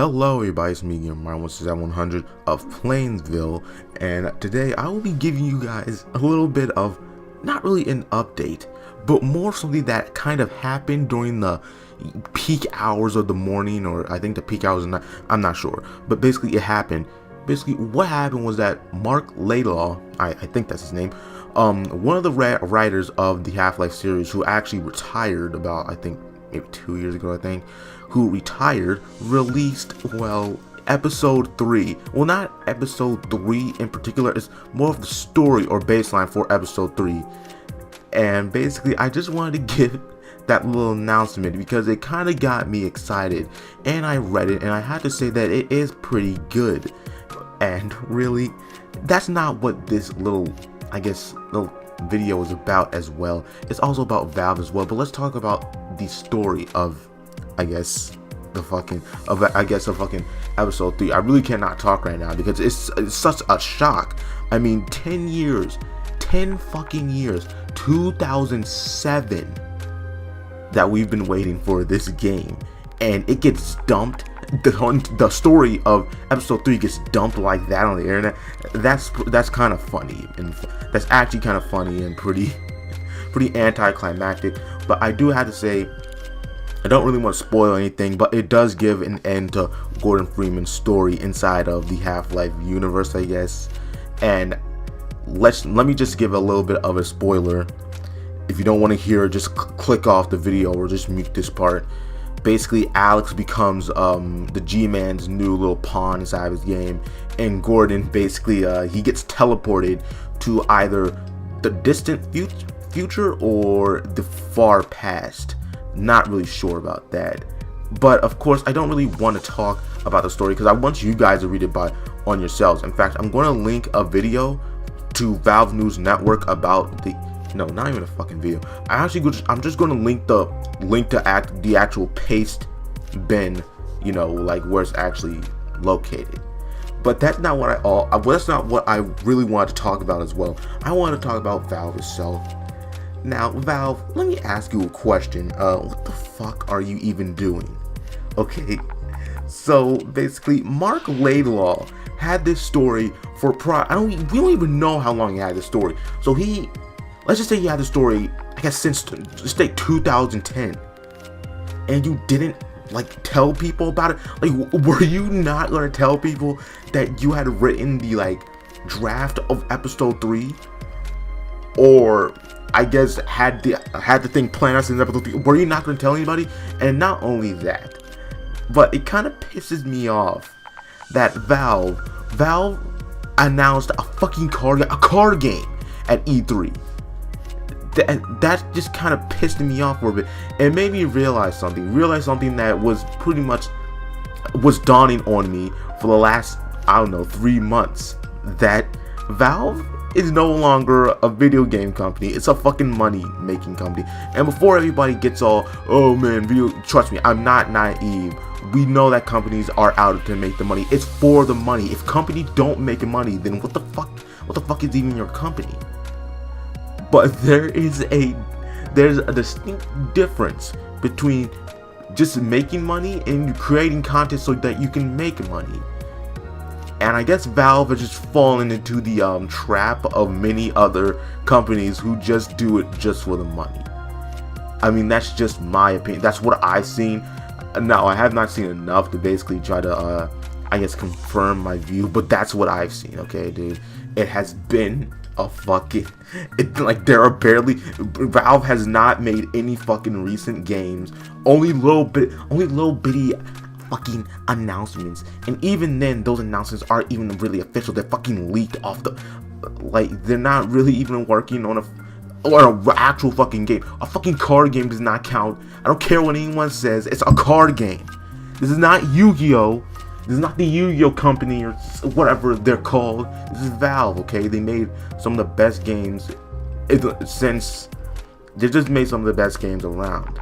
Hello everybody, it's me again, Ryan16700 of Plainsville, and today I will be giving you guys a little bit of, not really an update, but more something that kind of happened during the peak hours of the morning, or I think the peak hours, I'm not sure, but basically it happened. Basically what happened was that Mark Laidlaw, I think that's his name, one of the writers of the Half-Life series, who actually retired about, I think, maybe 2 years ago, who retired, released, well, episode 3. Well, not episode 3 in particular, it's more of the story or baseline for episode 3. And basically, I just wanted to give that little announcement because it kind of got me excited. And I read it, and I had to say that it is pretty good. And really, that's not what this little, little video is about as well. It's also about Valve as well, but let's talk about the story of the fucking episode 3. I really cannot talk right now because it's such a shock. I mean, 10 fucking years, 2007 that we've been waiting for this game, and it gets dumped. The story of episode 3 gets dumped like that on the internet. That's kind of funny, and that's actually kind of funny and pretty anticlimactic. But I do have to say, I don't really want to spoil anything, but it does give an end to Gordon Freeman's story inside of the Half-Life universe, I guess. And let me just give a little bit of a spoiler. If you don't want to hear, just click off the video or just mute this part. Basically, Alex becomes the G-Man's new little pawn inside of his game, and Gordon basically he gets teleported to either the distant future or the far past. Not really sure about that, but of course I don't really want to talk about the story because I want you guys to read it on yourselves. In fact, I'm going to link a video to Valve News Network about not even a fucking video. I'm just going to link to the actual paste bin, like where it's actually located. But that's not that's not what I really wanted to talk about as well. I want to talk about Valve itself. Now, Valve, let me ask you a question. What the fuck are you even doing? Okay, so basically, Mark Laidlaw had this story for we don't even know how long he had this story. So let's just say he had the story, I guess, since, let's say 2010, and you didn't tell people about it. Were you not gonna tell people that you had written the draft of episode 3, or I guess had the thing planned out since episode 3? Were you not going to tell anybody? And not only that, but it kind of pisses me off that Valve announced a fucking card game at E3. That just kind of pissed me off for a bit. It made me realize something that was pretty much dawning on me for the last, 3 months, that Valve is no longer a video game company. It's a fucking money making company. And before everybody gets all, oh man, trust me, I'm not naive. We know that companies are out to make the money. It's for the money. If companies don't make money, then what the fuck is even your company? But there's a distinct difference between just making money and creating content so that you can make money. And I guess Valve has just fallen into the trap of many other companies who just do it just for the money. I mean, that's just my opinion. That's what I've seen. Now, I have not seen enough to basically try to, confirm my view, but that's what I've seen, okay, dude? It has been a fucking, Valve has not made any fucking recent games. Only little bitty fucking announcements, and even then those announcements aren't even really official. They're fucking leaked off the, they're not really even working on an actual fucking game. A fucking card game does not count. I don't care what anyone says, it's a card game. This is not Yu-Gi-Oh! This is not the Yu-Gi-Oh! Company or whatever they're called. This is Valve, okay? They made some of the best games they just made some of the best games around.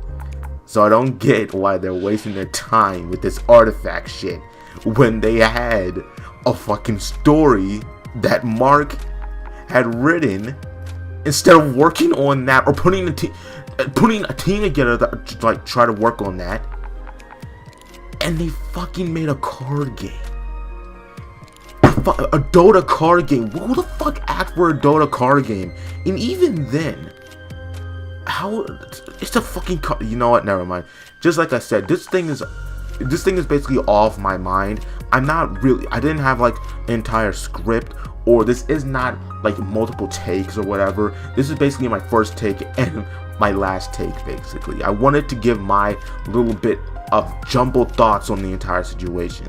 So I don't get why they're wasting their time with this artifact shit when they had a fucking story that Mark had written, instead of working on that or putting a team together to try to work on that. and they fucking made a card game. A Dota card game. Who the fuck asked for a Dota card game? And even then, how? It's a fucking card. You know what? Never mind. Just like I said, this thing is basically off my mind. I didn't have like an entire script, or this is not like multiple takes or whatever. This is basically my first take and my last take, basically. I wanted to give my little bit of jumbled thoughts on the entire situation.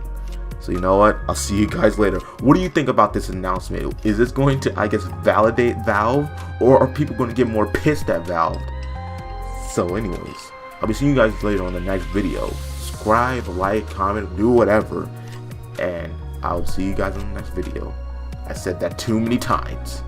So you know what? I'll see you guys later. What do you think about this announcement? Is this going to, I guess, validate Valve, or are people going to get more pissed at Valve? So anyways, I'll be seeing you guys later on the next video. Subscribe, like, comment, do whatever, and I'll see you guys in the next video. I said that too many times.